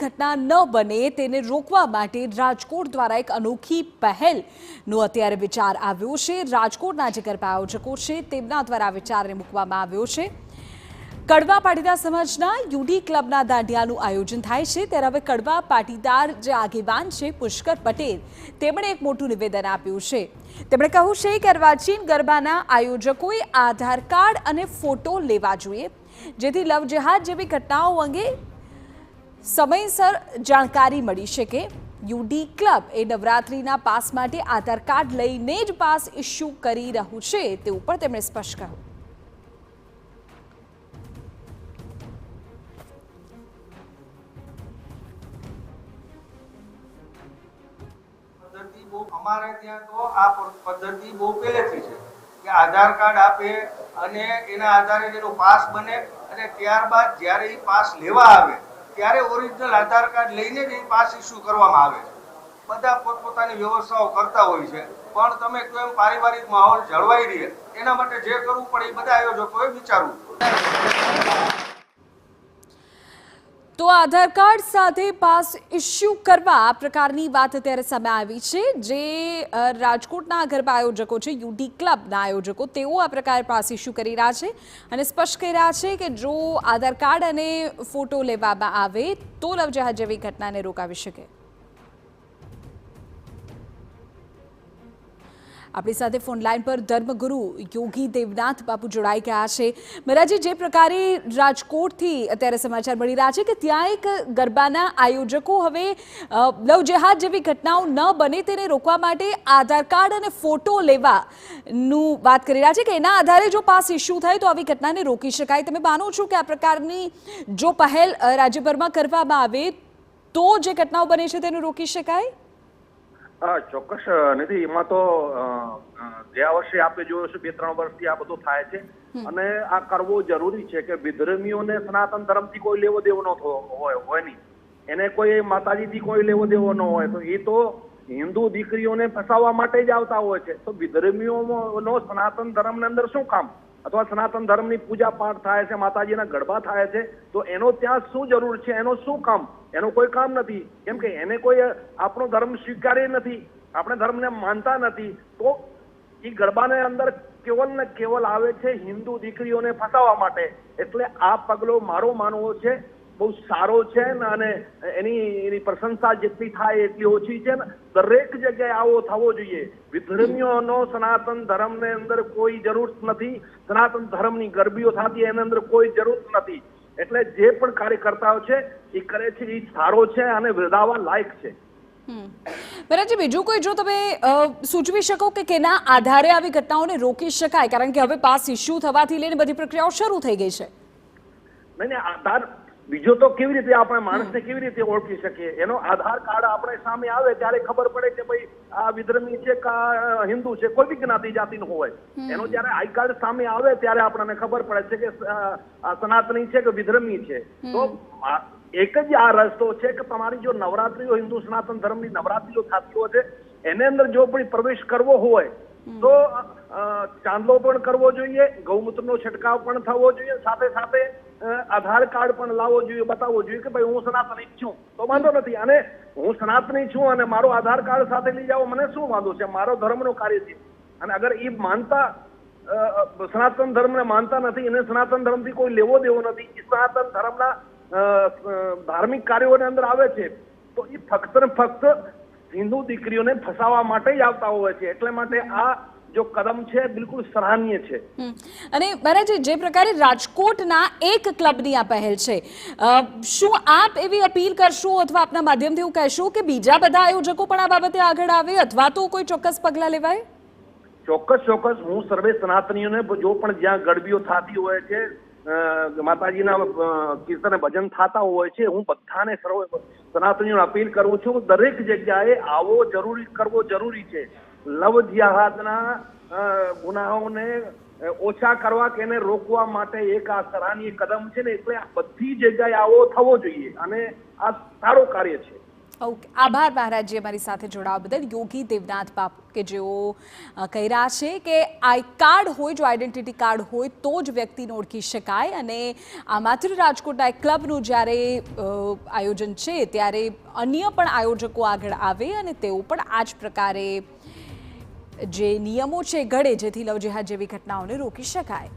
ઘટના ન બને તેને રોકવા માટે રાજકોટ દ્વારા એક અનોખી પહેલનો અત્યારે વિચાર આવ્યો છે। રાજકોટના જે ગરબા આયોજકો છે તેમના દ્વારા વિચારને મૂકવામાં આવ્યો છે। કડવા પાટીદાર સમાજના યુડી ક્લબના દાંડિયાનું આયોજન થાય છે ત્યારે હવે કડવા પાટીદાર જે આગેવાન છે પુષ્કર પટેલ તેમણે એક મોટું નિવેદન આપ્યું છે। તેમણે કહ્યું છે કે અર્વાચીન ગરબાના આયોજકોએ આધાર કાર્ડ અને ફોટો લેવા જોઈએ જેથી લવ જેહાદ જેવી ઘટનાઓ અંગે સમયસર જાણકારી મળી શકે। યુડી ક્લબ એ નવરાત્રિના પાસ માટે આધાર કાર્ડ લઈને જ પાસ ઇસ્યુ કરી રહ્યું છે તેવું પણ તેમણે સ્પષ્ટ કહ્યું। हमारे ત્યાં તો આ પદ્ધતિ બહુ પહેલેથી છે કે આધાર કાર્ડ આપે અને એના આધારે એનો પાસ બને અને ત્યારબાદ જ્યારે એ પાસ લેવા આવે ત્યારે ઓરિજિનલ આધાર કાર્ડ લઈને જ એ પાસ ઇસ્યુ કરવામાં આવે છે। બધા પોતપોતાની વ્યવસ્થાઓ કરતા હોય છે પણ તમે કેમ પારિવારિક માહોલ જળવાઈ રહે એના માટે જે કરવું પડે એ બધા આયોજકોએ વિચારવું। તો આધાર કાર્ડ સાથે પાસ ઇસ્યુ કરવા આ પ્રકારની વાત અત્યારે સામે આવી છે। જે રાજકોટના ગરબા આયોજકો છે યુડી ક્લબના આયોજકો તેઓ આ પ્રકારે પાસ ઇસ્યુ કરી રહ્યા છે અને સ્પષ્ટ કરી રહ્યા છે કે જો આધાર કાર્ડ અને ફોટો લેવામાં આવે તો લવ જેહાદ જેવી ઘટનાને રોકાવી શકે। આપણી સાથે ફોન લાઈન પર ધર્મગુરુ યોગી દેવનાથ બાપુ જોડાઈ ગયા છે। મહારાજી, જે પ્રકારે રાજકોટથી અત્યારે સમાચાર મળી રહ્યા છે કે ત્યાં એક ગરબાના આયોજકો હવે લવ જેહાદ જેવી ઘટનાઓ ન બને તેને રોકવા માટે આધાર કાર્ડ અને ફોટો લેવાનું વાત કરી રહ્યા છે કે એના આધારે જો પાસ ઇસ્યુ થાય તો આવી ઘટનાને રોકી શકાય। તમે માનો છો કે આ પ્રકારની જો પહેલ રાજ્યભરમાં કરવામાં આવે તો જે ઘટનાઓ બને છે તેને રોકી શકાય? ચોક્કસ નથી। એમાં તો ગયા વર્ષે આપણે જોયું છે 2-3 વર્ષથી આ બધું થાય છે અને આ કરવો જરૂરી છે કે વિધર્મીઓને સનાતન ધર્મથી કોઈ લેવો દેવો ન હોય નહીં, એને કોઈ માતાજીથી કોઈ લેવો દેવો ન હોય તો એ તો હિન્દુ દીકરીઓને ફસાવવા માટે જ આવતા હોય છે। તો વિધર્મીઓનો સનાતન ધર્મની અંદર શું કામ? અથવા સનાતન ધર્મની પૂજા પાઠ થાય છે, માતાજીના ગરબા થાય છે તો એનો ત્યાં શું જરૂર છે? એનો શું કામ? એનો કોઈ કામ નથી, કેમ કે એને કોઈ આપણો ધર્મ સ્વીકારે નથી, આપણે ધર્મને માનતા નથી। તો એ ગરબાને અંદર કેવલ ને કેવલ આવે છે હિન્દુ દીકરીઓને ફસાવવા માટે। એટલે આ પગલો મારો માનવો છે બહુ સારો છે અને એની પ્રશંસા જેટલી થાય એટલી ઓછી છે ને। દરેક જગ્યાએ આવો થવો જોઈએ। વિધર્મીઓનો સનાતન ધર્મને અંદર કોઈ જરૂર નથી, સનાતન ધર્મની ગરબીઓ થતી એની અંદર કોઈ જરૂર નથી। એટલે જે પણ કાર્યકર્તાઓ છે એ કરે છે એ સારો છે અને વધારવા લાયક છે। બરાજી, બીજું કોઈ જો તમે સૂચવી શકો કે કેના આધારે આવી ઘટનાઓને રોકી શકાય? કારણ કે હવે પાસ ઇસ્યુ થવાથી લઈને બધી પ્રક્રિયાઓ શરૂ થઈ ગઈ છે। નહીં, આધાર બીજો તો કેવી રીતે આપણે માણસને કેવી રીતે ઓળખી શકીએ? એનો આધાર કાર્ડ આપણે સામે આવે ત્યારે ખબર પડે કે ભાઈ આ વિધર્મી છે કે હિન્દુ છે, કોઈ બી જ્ઞાતિ જાતિનું હોય। એનો જયારે આઈ કાર્ડ સામે આવે ત્યારે આપણને ખબર પડે છે કે સનાતની છે કે વિધર્મી છે। તો એક જ આ રસ્તો છે કે તમારી જો નવરાત્રીઓ હિન્દુ સનાતન ધર્મની નવરાત્રીઓ થતી હોય છે એને અંદર જો પણ પ્રવેશ કરવો હોય તો ચાંદલો પણ કરવો જોઈએ, ગૌમૂત્રનો છંટકાવ પણ થવો જોઈએ, સાથે સાથે આધાર કાર્ડ પણ લાવવો જોઈએ, બતાવવો જોઈએ કે ભાઈ હું સનાતની છું તો વાંધો નથી, અને હું સનાતની છું અને મારો આધાર કાર્ડ સાથે લઈ જાઓ મને શું વાંધો છે? મારો ધર્મનો કાર્ય છે। અને અગર એ માનતા સનાતન ધર્મને માનતા નથી, એને સનાતન ધર્મથી કોઈ લેવો દેવો નથી, એ સનાતન ધર્મના ધાર્મિક કાર્યોની અંદર આવે છે તો એ ફક્ત ને ફક્ત હિન્દુ દીકરીઓને ફસાવવા માટે જ આવતા હોય છે। એટલે માટે આ જો કદમ છે બિલકુલ સરાહનીય છે। અને મહારાજ, જે પ્રકારે રાજકોટના એક ક્લબની આ પહેલ છે, શું આપ એવી અપીલ કરશો અથવા આપના માધ્યમથી એવું કહેશો કે બીજા બધા આયોજકો પણ આ બાબતે આગળ આવે અથવા તો કોઈ ચોક્કસ પગલાં લેવાય? ચોક્કસ ચોક્કસ। હું સર્વે સનાતનીઓને જો પણ જ્યાં ગરબીઓ થતી હોય છે, માતાજીના કીર્તન ભજન થતા હોય છે, હું બધાને સર્વ સનાતનીઓને અપીલ કરું છું દરેક જગ્યાએ આવો કરવો જરૂરી છે। લવ જિહાદના ગુનાઓને ઓછા કરવા કે એને રોકવા માટે એક આ સરાહનીય કદમ છે ને, એટલે આ બધી જગ્યાએ આવો થવો જોઈએ અને આ સારો કાર્ય છે। ઓકે, આભાર મહારાજજી અમારી સાથે જોડાવા બદલ. યોગી દેવનાથ બાપુ કે જેઓ કહી રહ્યા છે કે આઈ કાર્ડ હોય, જો આઈડેન્ટિટી કાર્ડ હોય તો જ વ્યક્તિને ઓળખી શકાય. અને આ માત્ર રાજકોટના એક ક્લબનું જ્યારે આયોજન છે ત્યારે અન્ય પણ આયોજકો આગળ આવે અને તેઓ પણ આ જ પ્રકારે જે નિયમો છે ઘડે, જેથી લવ જેહાદ જેવી ઘટનાઓને રોકી શકાય.